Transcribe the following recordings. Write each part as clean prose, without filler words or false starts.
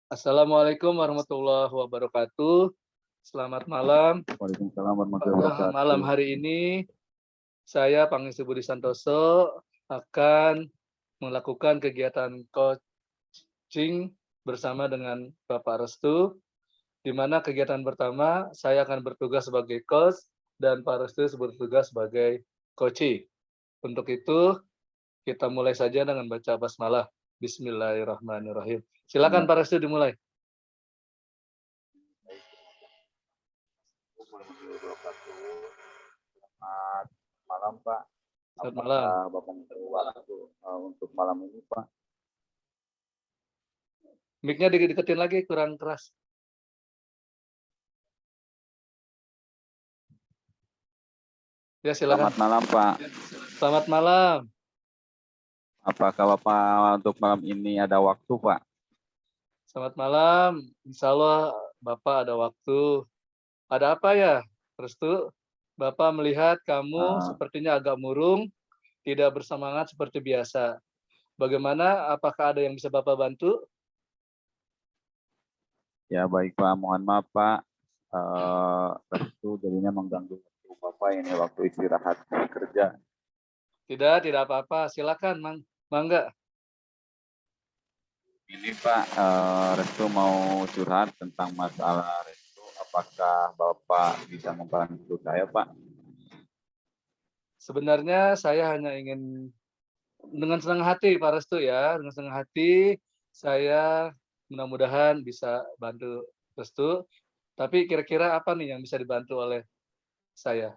Assalamualaikum warahmatullahi wabarakatuh. Selamat malam. Waalaikumsalam warahmatullahi Malam wabarakatuh. hari ini saya Pangisi Budi Santoso akan melakukan kegiatan coaching bersama dengan Bapak Restu, di mana kegiatan pertama saya akan bertugas sebagai coach dan Pak Restu bertugas sebagai coachee. Untuk itu, kita mulai saja dengan baca basmalah. Bismillahirrahmanirrahim. Silakan Pak Restu dimulai. Selamat malam Pak. Selamat malam. Apakah Bapak mencari waktu untuk malam ini Pak? Mic-nya deketin lagi, kurang keras. Ya, silakan. Selamat malam Pak. Selamat malam. Apakah Bapak untuk malam ini ada waktu Pak? Selamat malam. Insya Allah Bapak ada waktu. Ada apa ya, Restu? Bapak melihat kamu sepertinya agak murung, tidak bersemangat seperti biasa. Bagaimana? Apakah ada yang bisa Bapak bantu? Ya baik Pak, mohon maaf Pak. Restu jadinya mengganggu waktu Bapak ini waktu istirahat kerja. Tidak apa-apa. Silakan, Mangga. Ini Pak, Restu mau curhat tentang masalah Restu. Apakah Bapak bisa membantu saya Pak? Sebenarnya saya hanya ingin dengan senang hati, Pak Restu ya. Dengan senang hati saya mudah-mudahan bisa bantu Restu. Tapi kira-kira apa nih yang bisa dibantu oleh saya?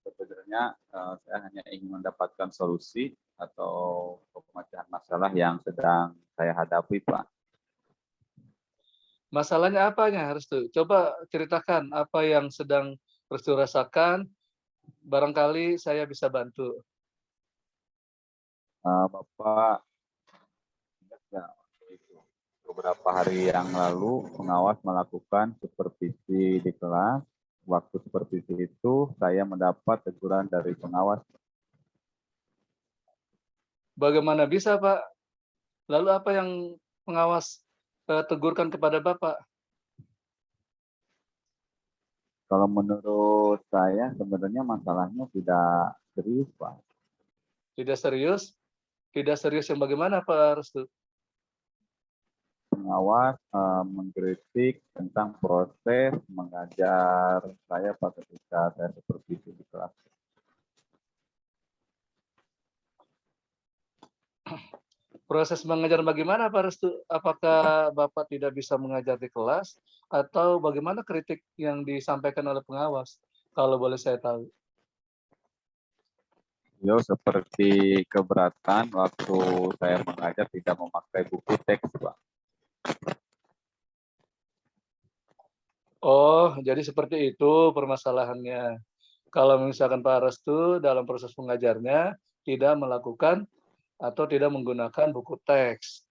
Sebenarnya saya hanya ingin mendapatkan solusi atau pemecahan masalah yang sedang saya hadapi, Pak. Masalahnya apanya, Restu? Coba ceritakan apa yang sedang Restu rasakan. Barangkali saya bisa bantu. Bapak, ya, beberapa hari yang lalu pengawas melakukan supervisi di kelas. Waktu supervisi itu saya mendapat teguran dari pengawas. Bagaimana bisa, Pak? Lalu apa yang pengawas tegurkan kepada Bapak? Kalau menurut saya sebenarnya masalahnya tidak serius, Pak. Tidak serius? Tidak serius yang bagaimana, Pak Restu? Pengawas mengkritik tentang proses mengajar saya pada ketika saya supervisi di kelas. Proses mengajar bagaimana, Pak Restu? Apakah Bapak tidak bisa mengajar di kelas atau bagaimana kritik yang disampaikan oleh pengawas? Kalau boleh saya tahu. Beliau seperti keberatan waktu saya mengajar tidak memakai buku teks, Pak. Oh, jadi seperti itu permasalahannya. Kalau misalkan Pak Restu dalam proses mengajarnya tidak melakukan atau tidak menggunakan buku teks.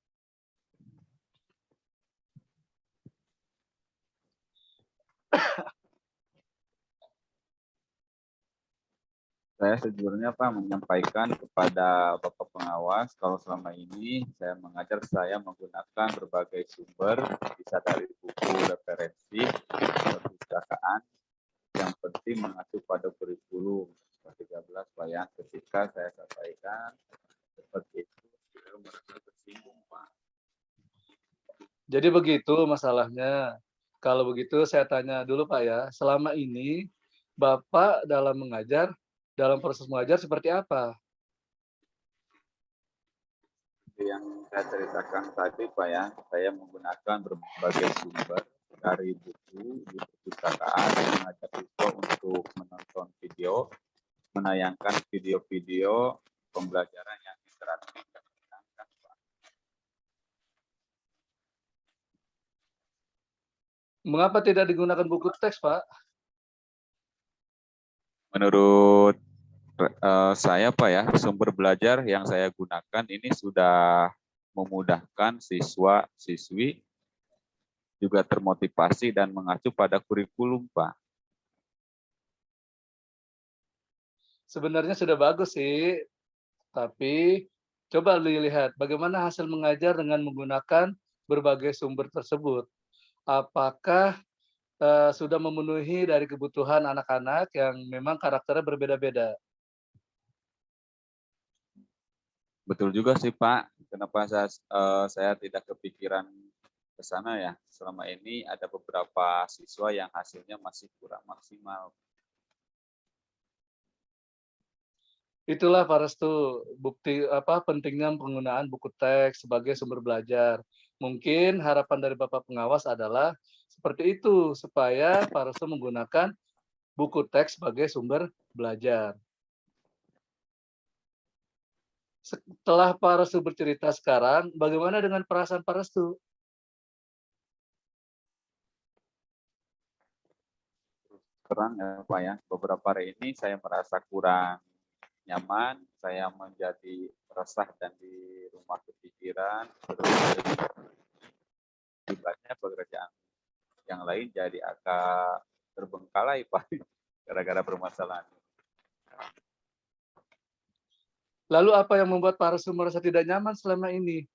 Saya sejujurnya Pak menyampaikan kepada Bapak pengawas kalau selama ini saya mengajar saya menggunakan berbagai sumber, bisa dari buku referensi, perpustakaan, yang penting mengacu pada kurikulum 13 Pak ya. Ketika saya sampaikan seperti itu, beliau merasa tersinggung Pak. Jadi begitu masalahnya. Kalau begitu saya tanya dulu Pak ya, selama ini Bapak dalam proses mengajar seperti apa? Yang saya ceritakan tadi Pak ya, saya menggunakan berbagai sumber dari buku di perpustakaan, mengajak siswa untuk menonton video, menayangkan video-video pembelajaran yang interaktif dan menyenangkan Pak. Mengapa tidak digunakan buku teks, Pak? Menurut saya Pak ya, sumber belajar yang saya gunakan ini sudah memudahkan siswa-siswi juga termotivasi dan mengacu pada kurikulum Pak. Sebenarnya sudah bagus sih, tapi coba dilihat bagaimana hasil mengajar dengan menggunakan berbagai sumber tersebut. Apakah sudah memenuhi dari kebutuhan anak-anak yang memang karakternya berbeda-beda? Betul juga sih Pak. Kenapa saya tidak kepikiran ke sana ya? Selama ini ada beberapa siswa yang hasilnya masih kurang maksimal. Itulah Pak Restu, bukti pentingnya penggunaan buku teks sebagai sumber belajar. Mungkin harapan dari Bapak pengawas adalah seperti itu, supaya Pak Restu menggunakan buku teks sebagai sumber belajar. Setelah Pak Restu bercerita sekarang, bagaimana dengan perasaan Pak Restu? Terang ya Pak ya, beberapa hari ini saya merasa kurang nyaman, saya menjadi resah dan di rumah kepikiran, terus akibatnya pekerjaan yang lain jadi agak terbengkalai Pak, gara-gara permasalahan. Lalu apa yang membuat Pak Restu merasa tidak nyaman selama ini?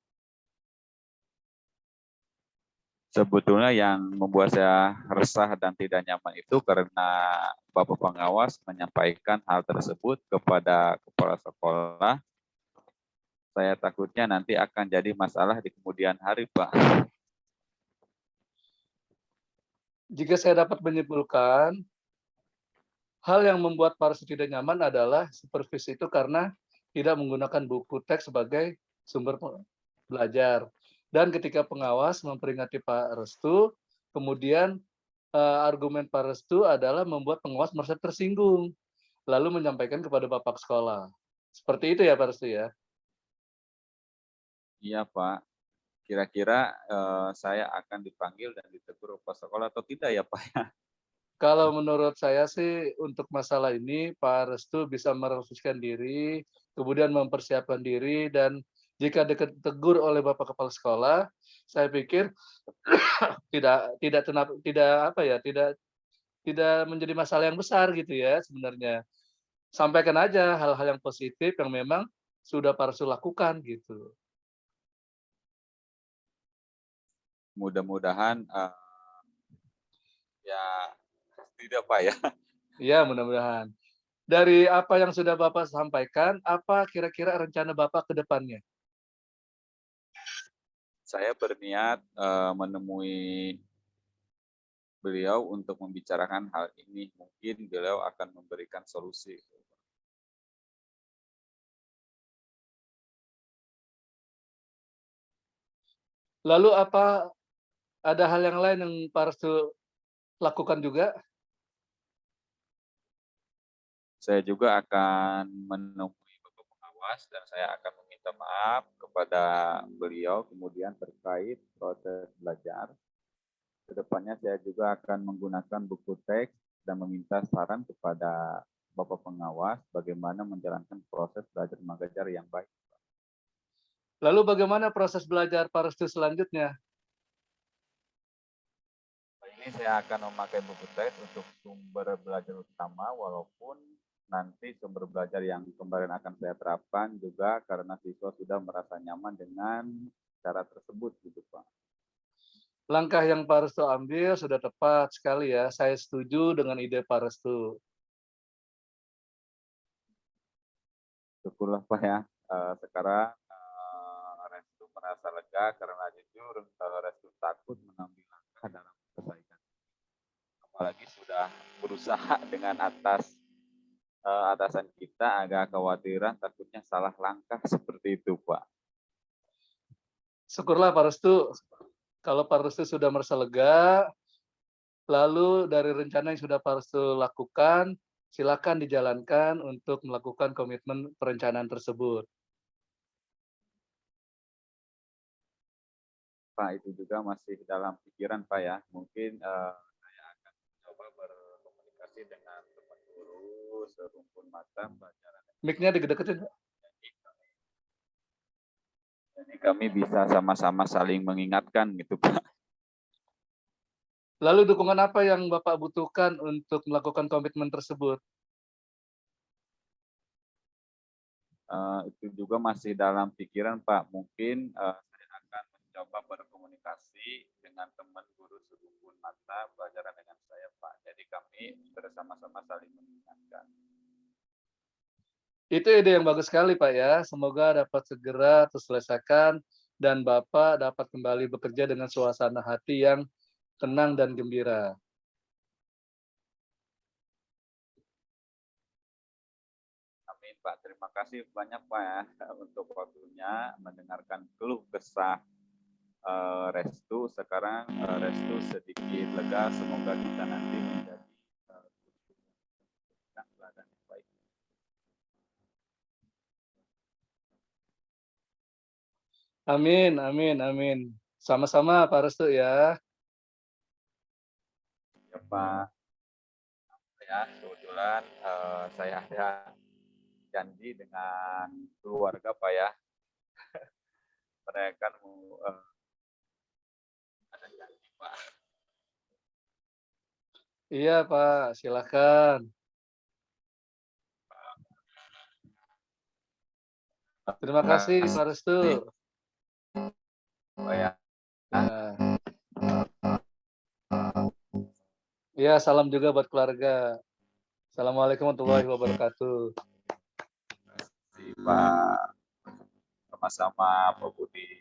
Sebetulnya yang membuat saya resah dan tidak nyaman itu karena Bapak Pengawas menyampaikan hal tersebut kepada kepala sekolah. Saya takutnya nanti akan jadi masalah di kemudian hari, Pak. Jika saya dapat menyimpulkan, hal yang membuat Pak Restu tidak nyaman adalah supervisi itu karena tidak menggunakan buku teks sebagai sumber belajar. Dan ketika pengawas memperingati Pak Restu, kemudian argumen Pak Restu adalah membuat pengawas merasa tersinggung, lalu menyampaikan kepada Bapak sekolah. Seperti itu ya Pak Restu ya? Iya, Pak. Kira-kira saya akan dipanggil dan ditegur kepala sekolah atau tidak ya, Pak? Kalau menurut saya sih untuk masalah ini Pak Restu bisa merefleksikan diri, kemudian mempersiapkan diri dan jika ditegur oleh Bapak Kepala Sekolah, saya pikir tidak menjadi masalah yang besar gitu ya sebenarnya. Sampaikan aja hal-hal yang positif yang memang sudah Pak Restu lakukan gitu. Mudah-mudahan ya tidak, Pak ya. Iya mudah-mudahan. Dari apa yang sudah Bapak sampaikan, apa kira-kira rencana Bapak ke depannya? Saya berniat menemui beliau untuk membicarakan hal ini. Mungkin beliau akan memberikan solusi. Lalu apa ada hal yang lain yang Pak Restu lakukan juga? Saya juga akan menemui Bapak Pengawas dan saya akan meminta maaf kepada beliau kemudian terkait proses belajar. Kedepannya saya juga akan menggunakan buku teks dan meminta saran kepada Bapak Pengawas bagaimana menjalankan proses belajar mengajar yang baik. Lalu bagaimana proses belajar Pak Restu selanjutnya? Ini saya akan memakai buku teks untuk sumber belajar utama walaupun nanti sumber belajar yang kemarin akan saya terapkan juga karena siswa sudah merasa nyaman dengan cara tersebut gitu Pak. Langkah yang Pak Restu ambil sudah tepat sekali ya. Saya setuju dengan ide Pak Restu. Syukurlah Pak ya. Sekarang Restu merasa lega karena jujur Restu takut mengambil langkah dalam kebaikan. Apalagi sudah berusaha dengan atasan kita agak khawatiran takutnya salah langkah seperti itu Pak. Syukurlah Pak Restu. Kalau Pak Restu sudah merasa lega, lalu dari rencana yang sudah Pak Restu lakukan, silakan dijalankan untuk melakukan komitmen perencanaan tersebut. Pak itu juga masih dalam pikiran Pak ya. Mungkin saya akan coba berkomunikasi dengan teman guru serumpun mata pelajaran. Mic-nya dikedeketin. Jadi kami bisa sama-sama saling mengingatkan gitu Pak. Lalu dukungan apa yang Bapak butuhkan untuk melakukan komitmen tersebut? Itu juga masih dalam pikiran Pak. Mungkin saya akan mencoba berkomunikasi Itu ide yang bagus sekali, Pak, ya. Semoga dapat segera terselesaikan dan Bapak dapat kembali bekerja dengan suasana hati yang tenang dan gembira. Amin, Pak. Terima kasih banyak, Pak, ya, untuk waktunya mendengarkan keluh kesah Restu. Sekarang Restu sedikit lega. Semoga kita nanti menjadi teladan yang baik. Amin, amin, amin. Sama-sama, Pak Restu ya. Ya, Pak. Ya, kebetulan saya ada janji dengan keluarga, Pak, ya. Mereka mau ada janji, Pak. Iya, Pak, silakan. Terima kasih, Pak Restu. Pak, ya. Nah, iya, salam juga buat keluarga. Assalamualaikum warahmatullahi wabarakatuh. Terima kasih, Pak. Sama-sama, Pak Budi.